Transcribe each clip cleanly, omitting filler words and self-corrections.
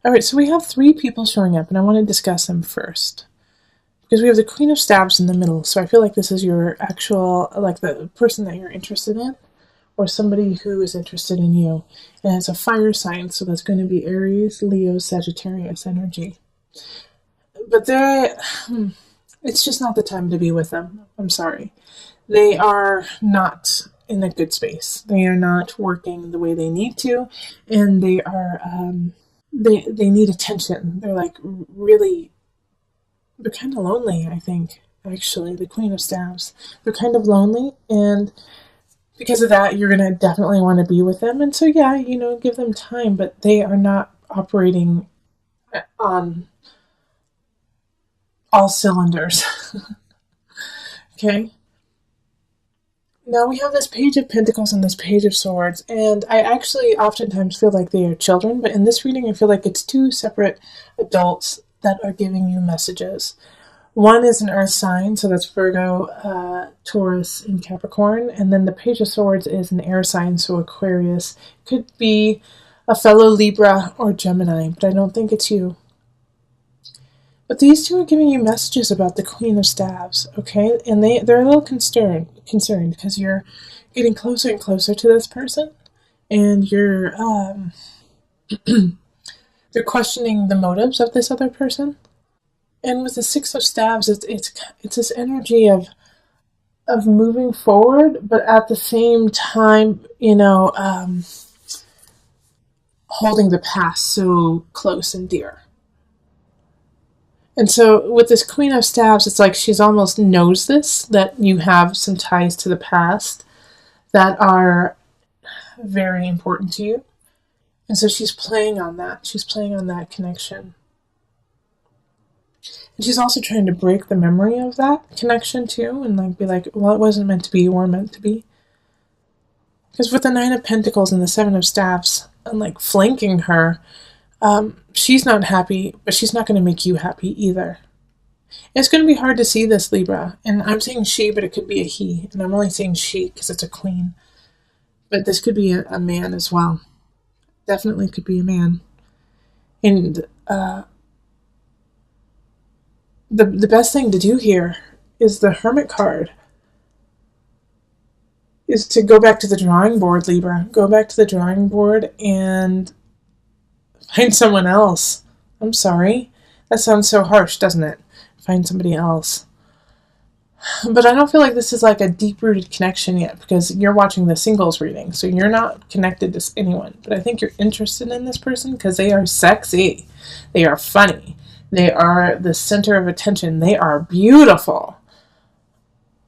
All right, so we have three people showing up, and I want to discuss them first. Because we have the Queen of Staves in the middle, so I feel like this is your actual, like the person that you're interested in, or somebody who is interested in you. And it's a fire sign, so that's going to be Aries, Leo, Sagittarius energy. But it's just not the time to be with them. I'm sorry. They are not in a good space. They are not working the way they need to, and they are, they need attention. They're like really, they're kind of lonely, I think, actually, the Queen of Staves. They're kind of lonely, and because of that, you're going to definitely want to be with them. And so, yeah, give them time, but they are not operating on all cylinders. Okay? Now we have this Page of Pentacles and this Page of Swords, and I actually oftentimes feel like they are children, but in this reading I feel like it's two separate adults that are giving you messages. One is an earth sign, so that's Virgo, Taurus, and Capricorn, and then the Page of Swords is an air sign, so Aquarius. Could be a fellow Libra or Gemini, but I don't think it's you. But these two are giving you messages about the Queen of Staves, okay? And they're a little concerned because you're getting closer and closer to this person, and you're they're questioning the motives of this other person. And with the Six of Staves, it's this energy of moving forward, but at the same time, holding the past so close and dear. And so with this Queen of Staves, it's like she's almost knows this, that you have some ties to the past that are very important to you. And so she's playing on that. She's playing on that connection. And she's also trying to break the memory of that connection too, and be like, well, it wasn't meant to be, or meant to be. Because with the Nine of Pentacles and the Seven of Staves, and flanking her, she's not happy, but she's not going to make you happy either. It's going to be hard to see this, Libra. And I'm saying she, but it could be a he. And I'm only saying she because it's a queen. But this could be a man as well. Definitely could be a man. And the best thing to do here is the Hermit card. Is to go back to the drawing board, Libra. Go back to the drawing board and find someone else. I'm sorry. That sounds so harsh, doesn't it? Find somebody else. But I don't feel like this is like a deep-rooted connection yet, because you're watching the singles reading, so you're not connected to anyone. But I think you're interested in this person because they are sexy. They are funny. They are the center of attention. They are beautiful.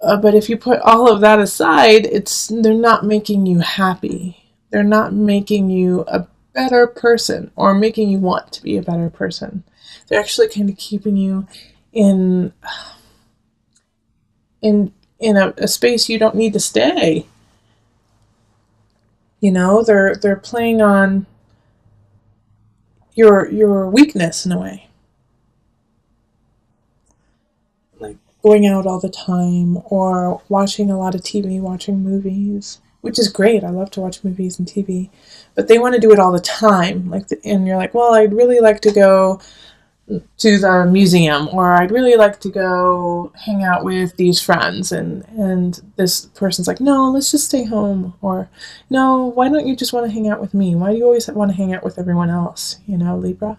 But if you put all of that aside, they're not making you happy. They're not making you a better person or making you want to be a better person. They're actually kind of keeping you in a space you don't need to stay. They're playing on your weakness in a way. Like going out all the time or watching a lot of TV, watching movies, which is great. I love to watch movies and TV, but they want to do it all the time. And you're like, well, I'd really like to go to the museum, or I'd really like to go hang out with these friends, and this person's like, no, let's just stay home, or no, why don't you just want to hang out with me? Why do you always want to hang out with everyone else, Libra?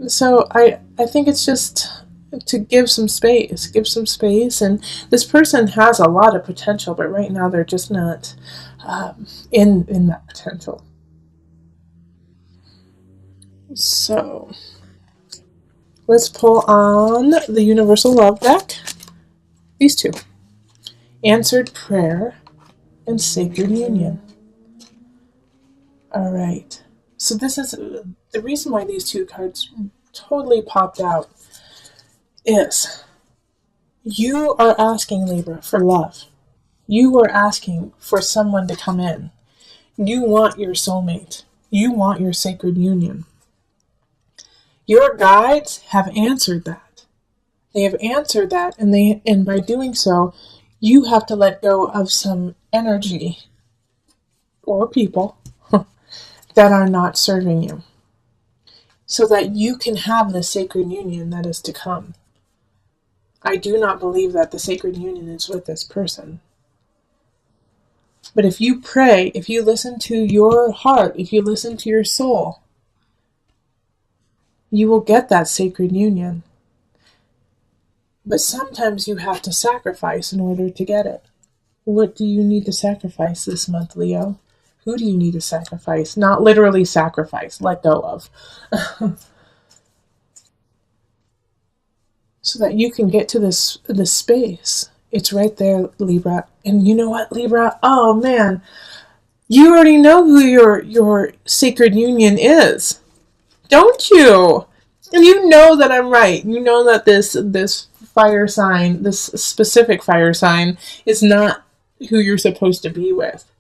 So I think it's just to give some space, and this person has a lot of potential, but right now they're just not in that potential. So let's pull on the Universal Love deck. These two. Answered Prayer and Sacred Union. All right. So this is the reason why these two cards totally popped out is you are asking, Libra, for love. You are asking for someone to come in. You want your soulmate. You want your sacred union. Your guides have answered that. They have answered that, and by doing so, you have to let go of some energy or people that are not serving you. so that you can have the sacred union that is to come. I do not believe that the sacred union is with this person. But if you pray, if you listen to your heart, if you listen to your soul, you will get that sacred union. But sometimes you have to sacrifice in order to get it. What do you need to sacrifice this month, Leo? Who do you need to sacrifice? Not literally sacrifice, let go of. So that you can get to this space. It's right there, Libra. And you know what, Libra? Oh man, you already know who your sacred union is, don't you? And you know that I'm right. You know that this fire sign, this specific fire sign, is not who you're supposed to be with.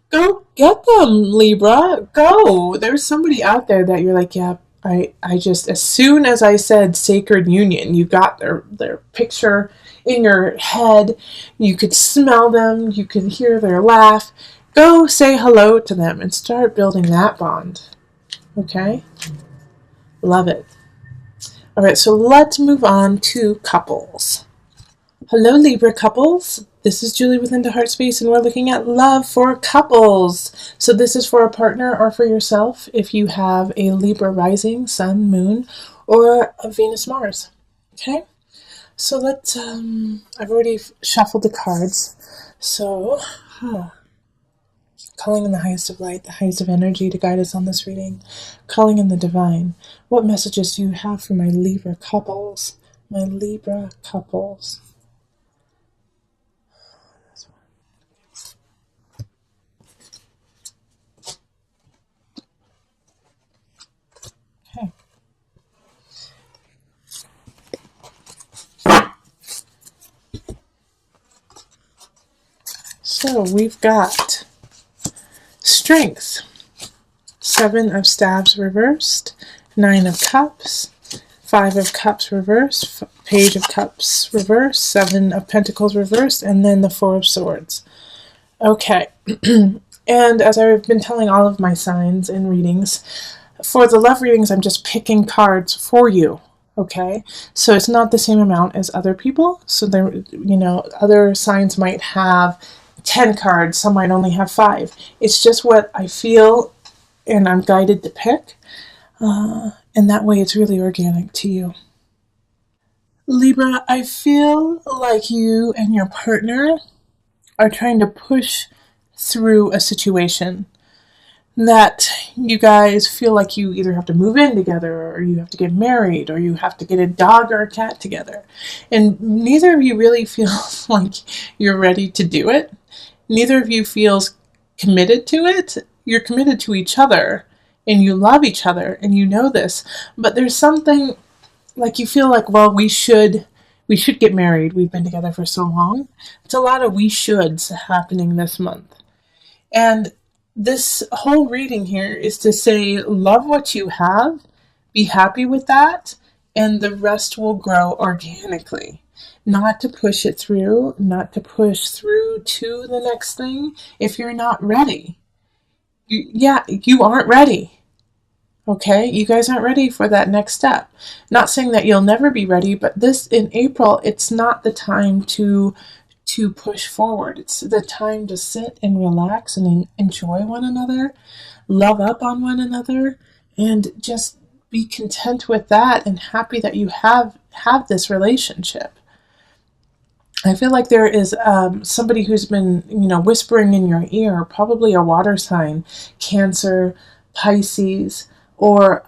Go get them, Libra. Go. There's somebody out there that you're like, yeah, I just, as soon as I said sacred union, you got their picture in your head. You could smell them. You could hear their laugh. Go say hello to them and start building that bond. Okay? Love it. All right, so let's move on to couples. Hello, Libra couples. This is Julie with Into Heart Space, and we're looking at love for couples. So this is for a partner or for yourself if you have a Libra rising, sun, moon, or a Venus, Mars. Okay? So let's, I've already shuffled the cards. So, calling in the highest of light, the highest of energy to guide us on this reading. Calling in the divine. What messages do you have for my Libra couples? My Libra couples. Okay. So we've got Strength. 7 of Staves reversed. 9 of Cups. 5 of Cups reversed. Page of Cups reversed. 7 of Pentacles reversed. And then the 4 of Swords. Okay. And as I've been telling all of my signs in readings, for the love readings, I'm just picking cards for you. Okay, so it's not the same amount as other people. So there, other signs might have 10 cards, some might only have 5. It's just what I feel and I'm guided to pick. And that way it's really organic to you. Libra, I feel like you and your partner are trying to push through a situation that you guys feel like you either have to move in together, or you have to get married, or you have to get a dog or a cat together. And neither of you really feels like you're ready to do it. Neither of you feels committed to it. You're committed to each other, and you love each other, and you know this. But there's something like you feel like, well, we should get married. We've been together for so long. It's a lot of we shoulds happening this month. And this whole reading here is to say, love what you have, be happy with that, and the rest will grow organically. Not to push it through, not to push through to the next thing if you're not ready. You aren't ready. Okay, you guys aren't ready for that next step. Not saying that you'll never be ready, but this in April, it's not the time to push forward. It's the time to sit and relax and enjoy one another, love up on one another, and just be content with that and happy that you have this relationship. I feel like there is somebody who's been, whispering in your ear, probably a water sign, Cancer, Pisces, or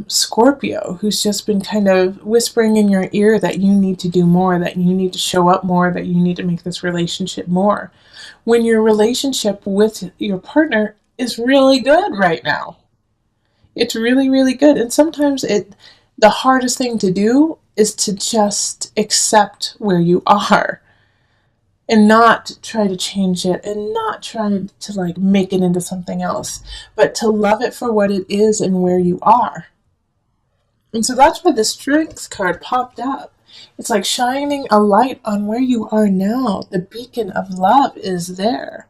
Scorpio, who's just been kind of whispering in your ear that you need to do more, that you need to show up more, that you need to make this relationship more. When your relationship with your partner is really good right now. It's really, really good. And sometimes the hardest thing to do is to just accept where you are and not try to change it and not try to make it into something else, but to love it for what it is and where you are. And so that's why the Strength card popped up. It's like shining a light on where you are now. The beacon of love is there.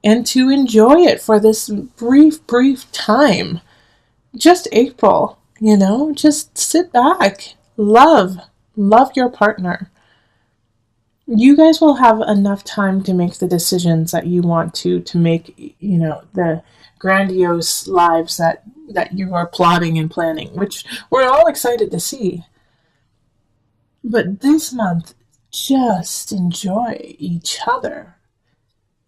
And to enjoy it for this brief time. just April, just sit back, love your partner. You guys will have enough time to make the decisions that you want to make, the grandiose lives that you are plotting and planning, which we're all excited to see. But this month, just enjoy each other.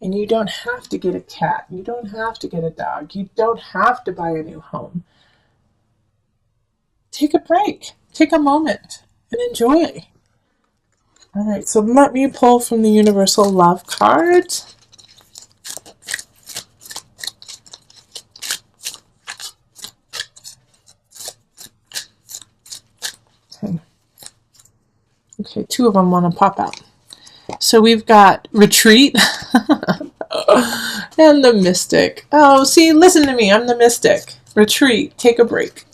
And you don't have to get a cat. You don't have to get a dog. You don't have to buy a new home. Take a break. Take a moment and enjoy. All right, so let me pull from the Universal Love card. Okay, two of them want to pop out. So we've got retreat and the mystic. Oh, see, listen to me. I'm the mystic. Retreat. Take a break.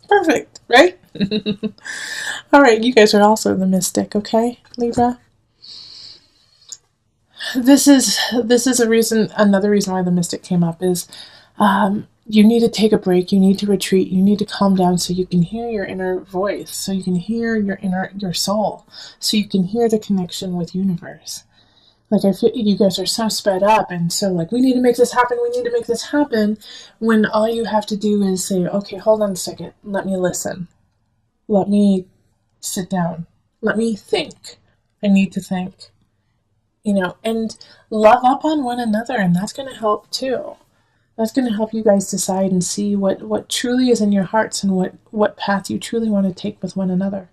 Perfect, right? All right, you guys are also the mystic, okay, Libra? This is another reason why the mystic came up is you need to take a break, you need to retreat, you need to calm down so you can hear your inner voice, so you can hear your soul, so you can hear the connection with universe. Like, I feel you guys are so sped up and so like, we need to make this happen, when all you have to do is say, okay, hold on a second, let me listen. Let me sit down. Let me think. I need to think. And love up on one another, and that's going to help too. That's going to help you guys decide and see what truly is in your hearts and what path you truly want to take with one another.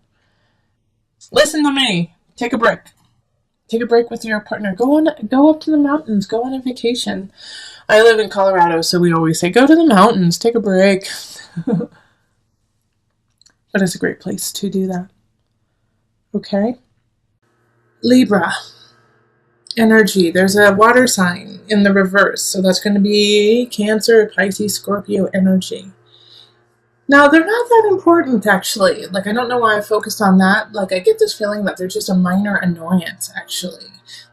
Listen to me. Take a break. Take a break with your partner. Go up to the mountains. Go on a vacation. I live in Colorado, so we always say, go to the mountains. Take a break. But it's a great place to do that. Okay? Libra. Energy. There's a water sign in the reverse, so that's going to be Cancer, Pisces, Scorpio energy. Now, they're not that important, actually. Like, I don't know why I focused on that. Like, I get this feeling that they're just a minor annoyance, actually.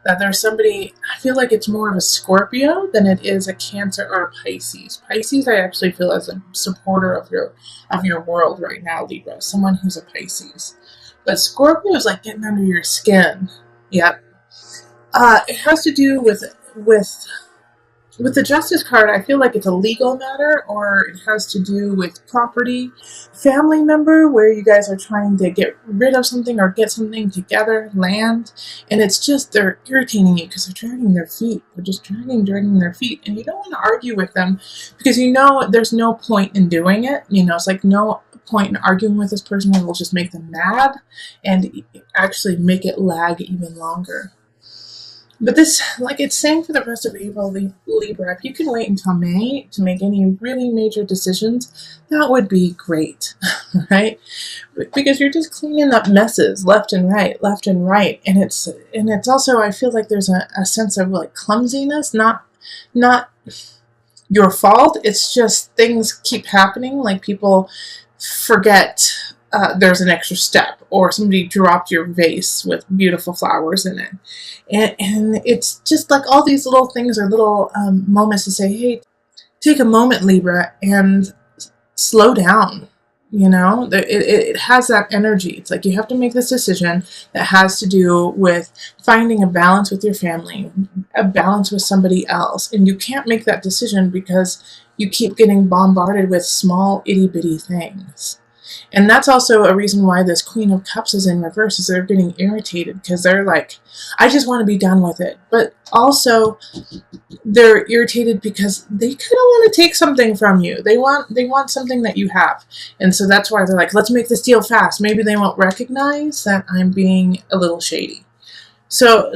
That there's somebody, I feel like it's more of a Scorpio than it is a Cancer or a Pisces. Pisces, I actually feel as a supporter of your world right now, Libra. Someone who's a Pisces. But Scorpio is like getting under your skin. Yep. It has to do with the Justice card. I feel like it's a legal matter, or it has to do with property, family member, where you guys are trying to get rid of something or get something together, land, and it's just they're irritating you because they're dragging their feet. They're just dragging their feet, and you don't want to argue with them because there's no point in doing it. It's like no point in arguing with this person. It will just make them mad and actually make it lag even longer. But this, like it's saying for the rest of April, Libra, if you can wait until May to make any really major decisions, that would be great, right? Because you're just cleaning up messes left and right, and it's also, I feel like there's a sense of like clumsiness, not your fault. It's just things keep happening, like people forget there's an extra step, or somebody dropped your vase with beautiful flowers in it. And it's just like all these little things are little moments to say, hey, take a moment, Libra, and slow down. It has that energy. It's like you have to make this decision that has to do with finding a balance with your family, a balance with somebody else. And you can't make that decision because you keep getting bombarded with small itty-bitty things. And that's also a reason why this Queen of Cups is in reverse, is they're getting irritated because they're like, I just want to be done with it. But also they're irritated because they kind of want to take something from you. They want something that you have. And so that's why they're like, let's make this deal fast. Maybe they won't recognize that I'm being a little shady. So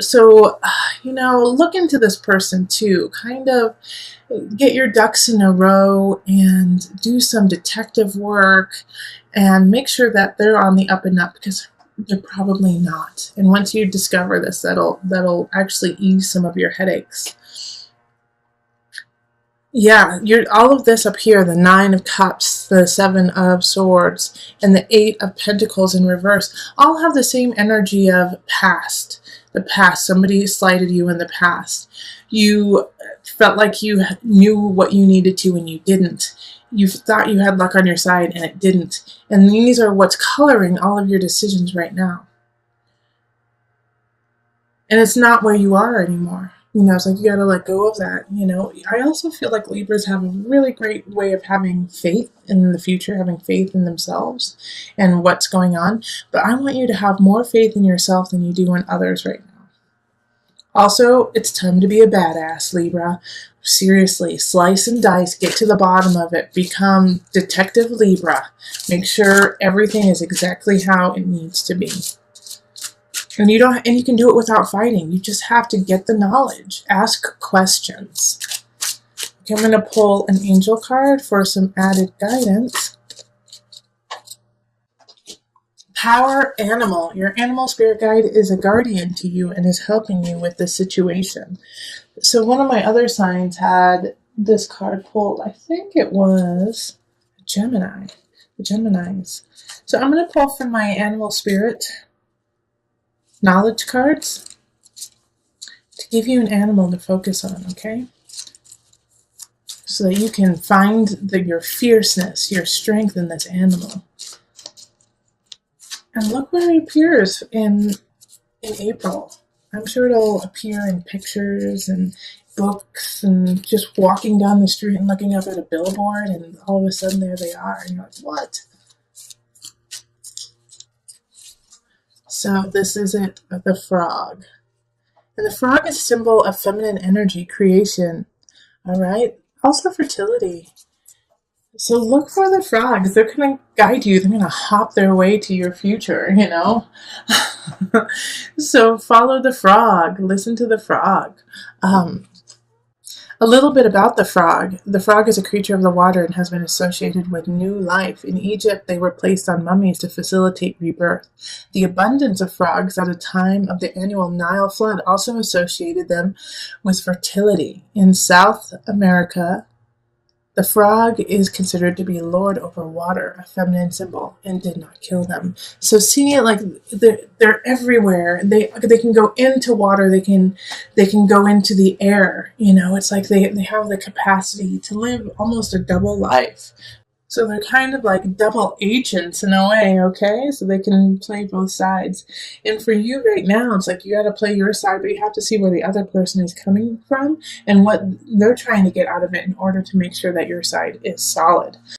look into this person too. Kind of get your ducks in a row and do some detective work and make sure that they're on the up and up, because they're probably not. And once you discover this, that'll actually ease some of your headaches. Yeah, all of this up here, the 9 of Cups, the 7 of Swords, and the 8 of Pentacles in reverse, all have the same energy of past. The past, somebody slighted you in the past. You felt like you knew what you needed to and you didn't. you thought you had luck on your side and it didn't. And these are what's coloring all of your decisions right now. And it's not where you are anymore. It's like you got to let go of that. I also feel like Libras have a really great way of having faith in the future, having faith in themselves and what's going on. But I want you to have more faith in yourself than you do in others right now. Also, it's time to be a badass, Libra. Seriously, slice and dice, get to the bottom of it, become Detective Libra. Make sure everything is exactly how it needs to be. And you can do it without fighting. You just have to get the knowledge. Ask questions. Okay, I'm going to pull an angel card for some added guidance. Power animal. Your animal spirit guide is a guardian to you and is helping you with this situation. So one of my other signs had this card pulled. I think it was Gemini. The Geminis. So I'm going to pull from my animal spirit knowledge cards to give you an animal to focus on, okay? So that you can find your fierceness, your strength in this animal. And look where it appears in April. I'm sure it'll appear in pictures and books and just walking down the street and looking up at a billboard and all of a sudden there they are. And you're like, what? So this is it, the frog. And the frog is a symbol of feminine energy, creation. All right? Also fertility. So look for the frogs. They're going to guide you. They're going to hop their way to your future, So follow the frog. Listen to the frog. A little bit about the frog. The frog is a creature of the water and has been associated with new life. In Egypt, they were placed on mummies to facilitate rebirth. The abundance of frogs at a time of the annual Nile flood also associated them with fertility. In South America, the frog is considered to be lord over water, a feminine symbol, and did not kill them. So seeing it like they're everywhere. They can go into water. They can go into the air. It's like they have the capacity to live almost a double life. So they're kind of like double agents in a way, okay? So they can play both sides. And for you right now, it's like you got to play your side, but you have to see where the other person is coming from and what they're trying to get out of it in order to make sure that your side is solid.